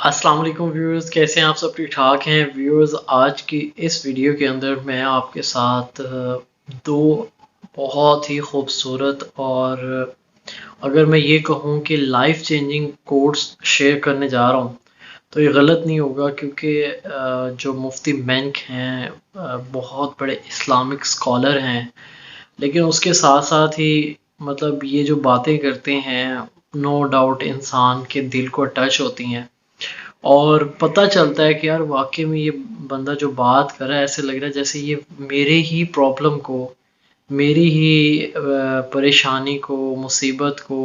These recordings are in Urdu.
السلام علیکم ویورز، کیسے ہیں آپ سب؟ ٹھیک ٹھاک ہیں ویورز؟ آج کی اس ویڈیو کے اندر میں آپ کے ساتھ دو بہت ہی خوبصورت اور اگر میں یہ کہوں کہ لائف چینجنگ کوٹس شیئر کرنے جا رہا ہوں تو یہ غلط نہیں ہوگا، کیونکہ جو مفتی مینک ہیں بہت بڑے اسلامک اسکالر ہیں، لیکن اس کے ساتھ ساتھ ہی مطلب یہ جو باتیں کرتے ہیں نو ڈاؤٹ انسان کے دل کو ٹچ ہوتی ہیں، اور پتہ چلتا ہے کہ یار واقعی میں یہ بندہ جو بات کر رہا ہے ایسے لگ رہا ہے جیسے یہ میرے ہی پرابلم کو، میری ہی پریشانی کو، مصیبت کو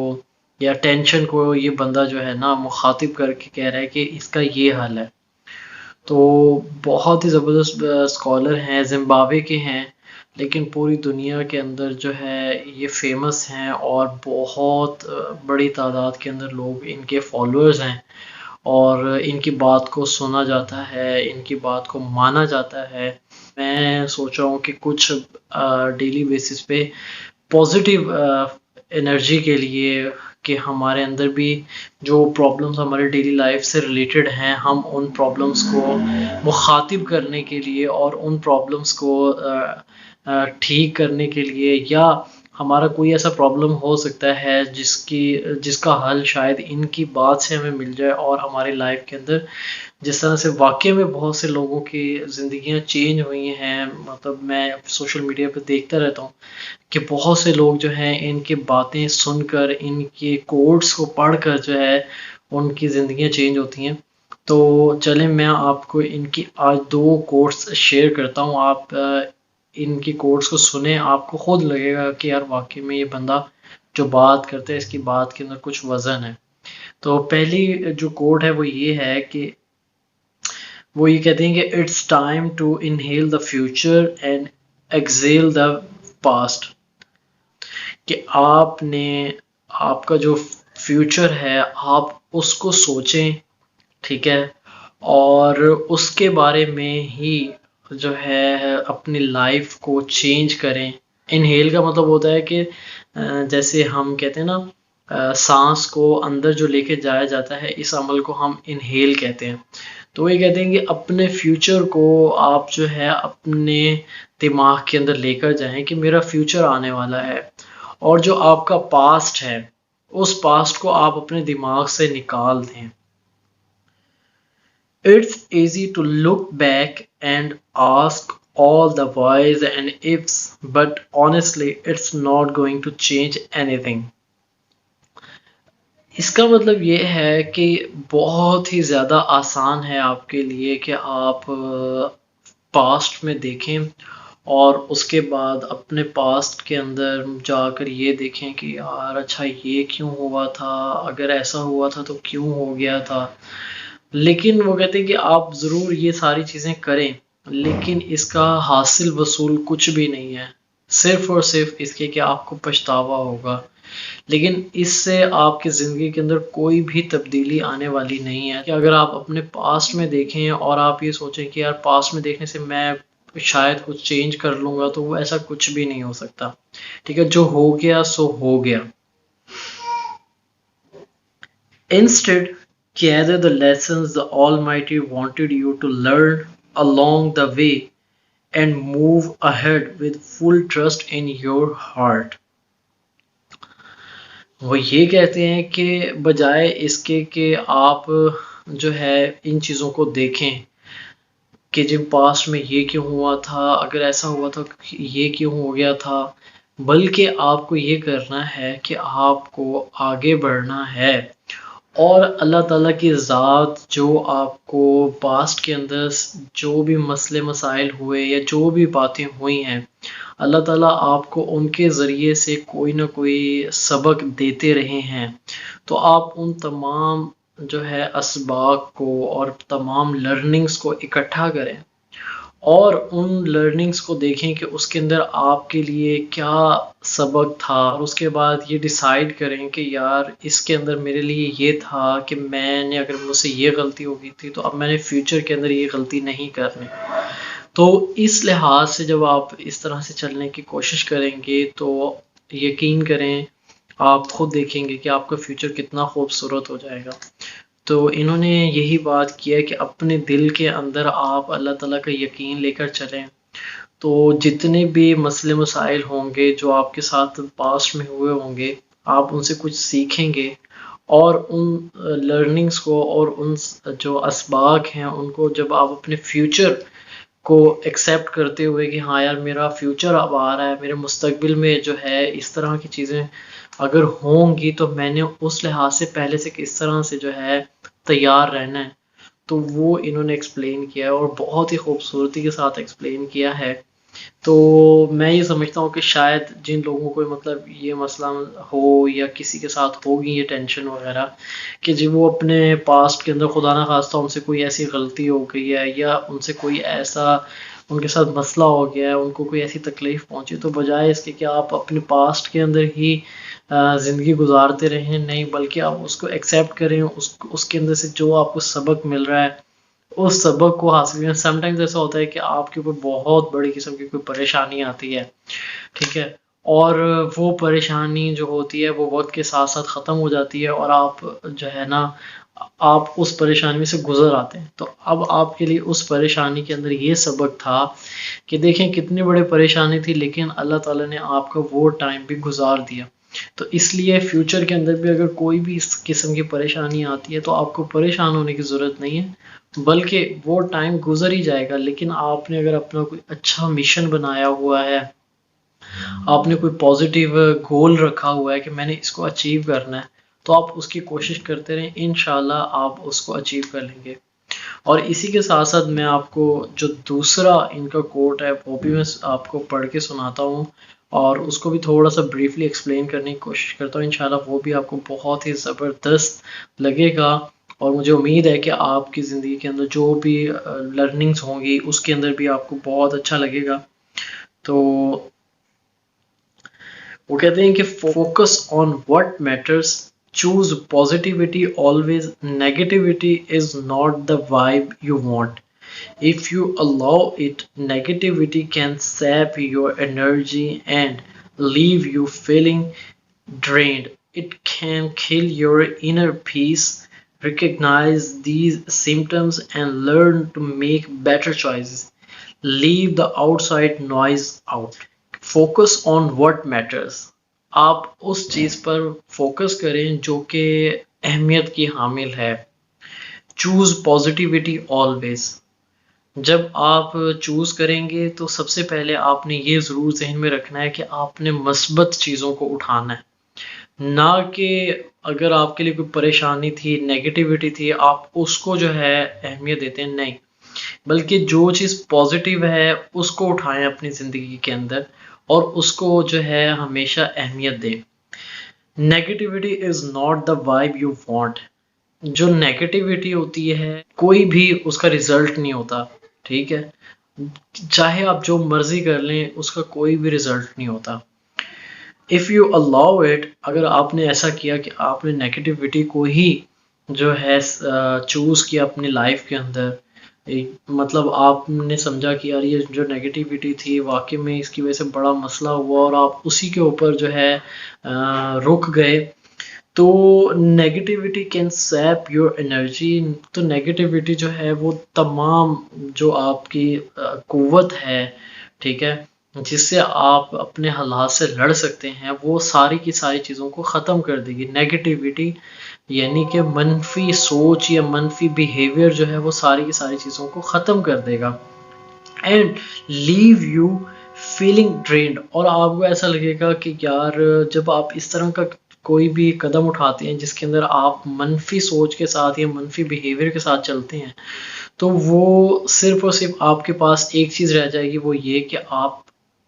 یا ٹینشن کو یہ بندہ جو ہے نا مخاطب کر کے کہہ رہا ہے کہ اس کا یہ حل ہے۔ تو بہت ہی زبردست اسکالر ہیں، زمبابوے کے ہیں، لیکن پوری دنیا کے اندر جو ہے یہ فیمس ہیں اور بہت بڑی تعداد کے اندر لوگ ان کے فالوورز ہیں، اور ان کی بات کو سنا جاتا ہے، ان کی بات کو مانا جاتا ہے۔ میں سوچ رہا ہوں کہ کچھ ڈیلی بیسس پہ پازیٹیو انرجی کے لیے کہ ہمارے اندر بھی جو پرابلمس ہمارے ڈیلی لائف سے ریلیٹڈ ہیں، ہم ان پرابلمس کو مخاطب کرنے کے لیے اور ان پرابلمس کو ٹھیک کرنے کے لیے، یا ہمارا کوئی ایسا پرابلم ہو سکتا ہے جس کا حل شاید ان کی بات سے ہمیں مل جائے، اور ہماری لائف کے اندر جس طرح سے واقعی میں بہت سے لوگوں کی زندگیاں چینج ہوئی ہیں۔ مطلب میں سوشل میڈیا پہ دیکھتا رہتا ہوں کہ بہت سے لوگ جو ہیں ان کی باتیں سن کر، ان کے کوٹس کو پڑھ کر جو ہے ان کی زندگیاں چینج ہوتی ہیں۔ تو چلیں میں آپ کو ان کی آج دو کوٹس شیئر کرتا ہوں، آپ ان کی کوٹس کو سنیں، آپ کو خود لگے گا کہ یار واقعی میں یہ بندہ جو بات کرتا ہے اس کی بات کے اندر کچھ وزن ہے۔ تو پہلی جو کوٹ ہے وہ یہ ہے کہ وہ یہ کہتے ہیں کہ it's time to inhale the future and exhale the past, کہ آپ کا جو فیوچر ہے آپ اس کو سوچیں، ٹھیک ہے، اور اس کے بارے میں ہی جو ہے اپنی لائف کو چینج کریں۔ انہیل کا مطلب ہوتا ہے کہ جیسے ہم کہتے ہیں نا سانس کو اندر جو لے کے جایا جاتا ہے، اس عمل کو ہم انہیل کہتے ہیں۔ تو وہ یہ کہتے ہیں کہ اپنے فیوچر کو آپ جو ہے اپنے دماغ کے اندر لے کر جائیں کہ میرا فیوچر آنے والا ہے، اور جو آپ کا پاسٹ ہے اس پاسٹ کو آپ اپنے دماغ سے نکال دیں۔ It's easy to look back and ask all the whys and ifs, but honestly, it's not going to change anything. اس کا مطلب یہ ہے کہ بہت ہی زیادہ آسان ہے آپ کے لیے کہ آپ پاسٹ میں دیکھیں اور اس کے بعد اپنے پاسٹ کے اندر جا کر یہ دیکھیں کہ یار اچھا یہ کیوں ہوا تھا، اگر ایسا ہوا تھا تو کیوں ہو گیا تھا۔ لیکن وہ کہتے ہیں کہ آپ ضرور یہ ساری چیزیں کریں، لیکن اس کا حاصل وصول کچھ بھی نہیں ہے، صرف اور صرف اس کے کہ آپ کو پچھتاوا ہوگا، لیکن اس سے آپ کی زندگی کے اندر کوئی بھی تبدیلی آنے والی نہیں ہے۔ کہ اگر آپ اپنے پاسٹ میں دیکھیں اور آپ یہ سوچیں کہ یار پاسٹ میں دیکھنے سے میں شاید کچھ چینج کر لوں گا، تو وہ ایسا کچھ بھی نہیں ہو سکتا، ٹھیک ہے، جو ہو گیا سو ہو گیا۔ Instead, gather the lessons the Almighty wanted you to learn along the way and move ahead with full trust in your heart. وہ یہ کہتے ہیں کہ بجائے اس کے کہ آپ جو ہے ان چیزوں کو دیکھیں کہ جب پاسٹ میں یہ کیوں ہوا تھا، اگر ایسا ہوا تھا یہ کیوں ہو گیا تھا، بلکہ آپ کو یہ کرنا ہے کہ آپ کو آگے بڑھنا ہے، اور اللہ تعالیٰ کی ذات جو آپ کو پاسٹ کے اندر جو بھی مسئلے مسائل ہوئے یا جو بھی باتیں ہوئی ہیں، اللہ تعالیٰ آپ کو ان کے ذریعے سے کوئی نہ کوئی سبق دیتے رہے ہیں۔ تو آپ ان تمام جو ہے اسباق کو اور تمام لرننگز کو اکٹھا کریں اور ان لرننگز کو دیکھیں کہ اس کے اندر آپ کے لیے کیا سبق تھا، اور اس کے بعد یہ ڈیسائیڈ کریں کہ یار اس کے اندر میرے لیے یہ تھا کہ میں نے اگر مجھ سے یہ غلطی ہو گئی تھی تو اب میں نے فیوچر کے اندر یہ غلطی نہیں کرنی۔ تو اس لحاظ سے جب آپ اس طرح سے چلنے کی کوشش کریں گے تو یقین کریں آپ خود دیکھیں گے کہ آپ کا فیوچر کتنا خوبصورت ہو جائے گا۔ تو انہوں نے یہی بات کیا کہ اپنے دل کے اندر آپ اللہ تعالیٰ کا یقین لے کر چلیں، تو جتنے بھی مسئلے مسائل ہوں گے جو آپ کے ساتھ پاسٹ میں ہوئے ہوں گے، آپ ان سے کچھ سیکھیں گے، اور ان لرننگز کو اور ان جو اسباق ہیں ان کو جب آپ اپنے فیوچر کو ایکسیپٹ کرتے ہوئے کہ ہاں یار میرا فیوچر اب آ رہا ہے، میرے مستقبل میں جو ہے اس طرح کی چیزیں اگر ہوں گی تو میں نے اس لحاظ سے پہلے سے کس طرح سے جو ہے تیار رہنا ہے، تو وہ انہوں نے ایکسپلین کیا ہے اور بہت ہی خوبصورتی کے ساتھ ایکسپلین کیا ہے۔ تو میں یہ سمجھتا ہوں کہ شاید جن لوگوں کو مطلب یہ مسئلہ ہو یا کسی کے ساتھ ہوگی یہ ٹینشن وغیرہ کہ جی وہ اپنے پاسٹ کے اندر خدا نہ خواستہ ان سے کوئی ایسی غلطی ہو گئی ہے یا ان سے کوئی ایسا ان کے ساتھ مسئلہ ہو گیا ہے، ان کو کوئی ایسی تکلیف پہنچی، تو بجائے اس کے کہ آپ اپنے پاسٹ کے اندر ہی زندگی گزارتے رہیں، نہیں بلکہ آپ اس کو ایکسیپٹ کریں، اس کے اندر سے جو آپ کو سبق مل رہا ہے اس سبق کو حاصل کریں۔ سم ٹائمز ایسا ہوتا ہے کہ آپ کے اوپر بہت بڑی قسم کی کوئی پریشانی آتی ہے، ٹھیک ہے، اور وہ پریشانی جو ہوتی ہے وہ وقت کے ساتھ ساتھ ختم ہو جاتی ہے اور آپ جو ہے نا آپ اس پریشانی میں سے گزر آتے ہیں۔ تو اب آپ کے لیے اس پریشانی کے اندر یہ سبق تھا کہ دیکھیں کتنی بڑی پریشانی تھی لیکن اللہ تعالیٰ نے آپ کا وہ ٹائم بھی گزار دیا۔ تو اس لیے فیوچر کے اندر بھی اگر کوئی بھی اس قسم کی پریشانی آتی ہے تو آپ کو پریشان ہونے کی ضرورت نہیں ہے، بلکہ وہ ٹائم گزر ہی جائے گا، لیکن آپ نے اگر اپنا کوئی اچھا مشن بنایا ہوا ہے، آپ نے کوئی پازیٹیو گول رکھا ہوا ہے کہ میں نے اس کو اچیو کرنا ہے، تو آپ اس کی کوشش کرتے رہیں، انشاءاللہ آپ اس کو اچیو کر لیں گے۔ اور اسی کے ساتھ ساتھ میں آپ کو جو دوسرا ان کا کوٹ ہے وہ بھی میں آپ کو پڑھ کے سناتا ہوں اور اس کو بھی تھوڑا سا بریفلی ایکسپلین کرنے کی کوشش کرتا ہوں، انشاءاللہ وہ بھی آپ کو بہت ہی زبردست لگے گا، اور مجھے امید ہے کہ آپ کی زندگی کے اندر جو بھی لرننگز ہوں گی اس کے اندر بھی آپ کو بہت اچھا لگے گا۔ تو وہ کہتے ہیں کہ focus on what matters, choose positivity always, negativity is not the vibe you want, if you allow it negativity can sap your energy and leave you feeling drained, it can kill your inner peace, recognize these symptoms and learn to make better choices, leave the outside noise out, focus on what matters، آپ اس چیز پر فوکس کریں جو کہ اہمیت کی حامل ہے، چوز پازیٹیوٹی آلویز، جب آپ چوز کریں گے تو سب سے پہلے آپ نے یہ ضرور ذہن میں رکھنا ہے کہ آپ نے مثبت چیزوں کو اٹھانا ہے، نہ کہ اگر آپ کے لیے کوئی پریشانی تھی، نیگیٹیوٹی تھی، آپ اس کو جو ہے اہمیت دیتے ہیں، نہیں، بلکہ جو چیز پازیٹیو ہے اس کو اٹھائیں اپنی زندگی کے اندر اور اس کو جو ہے ہمیشہ اہمیت دیں۔ Negativity is not the vibe you want, جو نیگیٹیوٹی ہوتی ہے کوئی بھی اس کا رزلٹ نہیں ہوتا، ٹھیک ہے، چاہے آپ جو مرضی کر لیں اس کا کوئی بھی رزلٹ نہیں ہوتا۔ اف یو allow it، اگر آپ نے ایسا کیا کہ آپ نے نیگیٹیوٹی کو ہی جو ہے چوز کیا اپنی لائف کے اندر، مطلب آپ نے سمجھا کہ یار یہ جو نیگیٹیوٹی تھی واقعی میں اس کی وجہ سے بڑا مسئلہ ہوا اور آپ اسی کے اوپر جو ہے رک گئے، تو نیگیٹیوٹی کین سیپ یور انرجی، تو نیگیٹیوٹی جو ہے وہ تمام جو آپ کی قوت ہے، ٹھیک ہے، جس سے آپ اپنے حالات سے لڑ سکتے ہیں، وہ ساری کی ساری چیزوں کو ختم کر دے گی۔ نیگیٹیوٹی یعنی کہ منفی سوچ یا منفی بیہیویئر جو ہے وہ ساری کی ساری چیزوں کو ختم کر دے گا، and leave you feeling drained, اور آپ کو ایسا لگے گا کہ یار جب آپ اس طرح کا کوئی بھی قدم اٹھاتے ہیں جس کے اندر آپ منفی سوچ کے ساتھ یا منفی بیہیویئر کے ساتھ چلتے ہیں، تو وہ صرف اور صرف آپ کے پاس ایک چیز رہ جائے گی، وہ یہ کہ آپ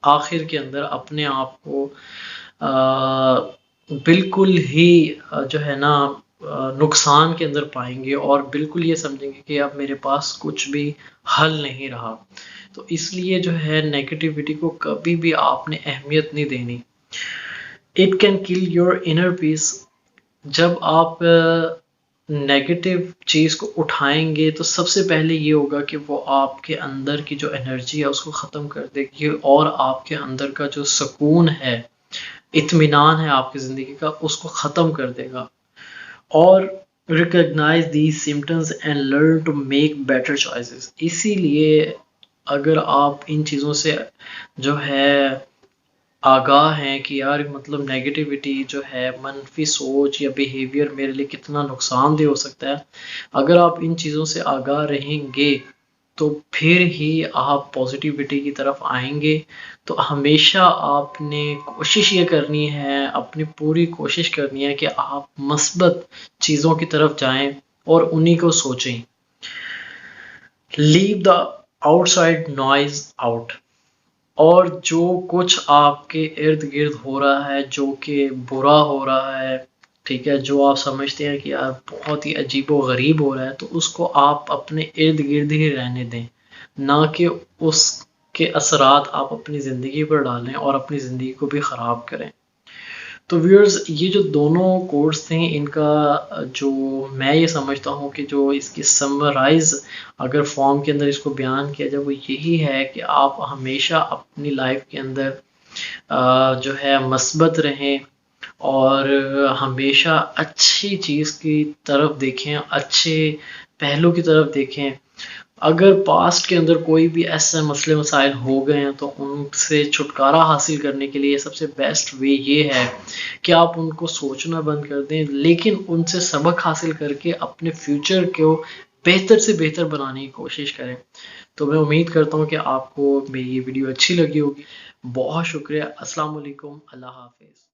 آخر کے اندر اپنے آپ کو بالکل ہی جو ہے نا نقصان کے اندر پائیں گے اور بالکل یہ سمجھیں گے کہ اب میرے پاس کچھ بھی حل نہیں رہا۔ تو اس لیے جو ہے نیگیٹیوٹی کو کبھی بھی آپ نے اہمیت نہیں دینی۔ It can kill your inner peace, جب آپ نیگیٹو چیز کو اٹھائیں گے تو سب سے پہلے یہ ہوگا کہ وہ آپ کے اندر کی جو انرجی ہے اس کو ختم کر دے گی اور آپ کے اندر کا جو سکون ہے، اطمینان ہے آپ کی زندگی کا، اس کو ختم کر دے گا۔ اور recognize these symptoms and learn to make better choices. اسی لیے اگر آپ ان چیزوں سے جو ہے آگاہ ہیں کہ یار مطلب نیگیٹیوٹی جو ہے منفی سوچ یا بیہیویئر میرے لیے کتنا نقصان دہ ہو سکتا ہے، اگر آپ ان چیزوں سے آگاہ رہیں گے تو پھر ہی آپ پازیٹیوٹی کی طرف آئیں گے. تو ہمیشہ آپ نے کوشش یہ کرنی ہے، اپنی پوری کوشش کرنی ہے کہ آپ مثبت چیزوں کی طرف جائیں اور انہی کو سوچیں. Leave the outside noise out. اور جو کچھ آپ کے ارد گرد ہو رہا ہے جو کہ برا ہو رہا ہے، ٹھیک ہے، جو آپ سمجھتے ہیں کہ یار بہت ہی عجیب و غریب ہو رہا ہے، تو اس کو آپ اپنے ارد گرد ہی رہنے دیں، نہ کہ اس کے اثرات آپ اپنی زندگی پر ڈالیں اور اپنی زندگی کو بھی خراب کریں. تو ویورز، یہ جو دونوں کوٹس تھے ان کا جو میں یہ سمجھتا ہوں کہ جو اس کی سمرائز اگر فارم کے اندر اس کو بیان کیا جائے وہ یہی ہے کہ آپ ہمیشہ اپنی لائف کے اندر جو ہے مثبت رہیں اور ہمیشہ اچھی چیز کی طرف دیکھیں، اچھے پہلو کی طرف دیکھیں. اگر پاسٹ کے اندر کوئی بھی ایسے مسئلے مسائل ہو گئے ہیں تو ان سے چھٹکارا حاصل کرنے کے لیے سب سے بیسٹ وے یہ ہے کہ آپ ان کو سوچنا بند کر دیں، لیکن ان سے سبق حاصل کر کے اپنے فیوچر کو بہتر سے بہتر بنانے کی کوشش کریں. تو میں امید کرتا ہوں کہ آپ کو میری یہ ویڈیو اچھی لگی ہوگی. بہت شکریہ. السلام علیکم. اللہ حافظ.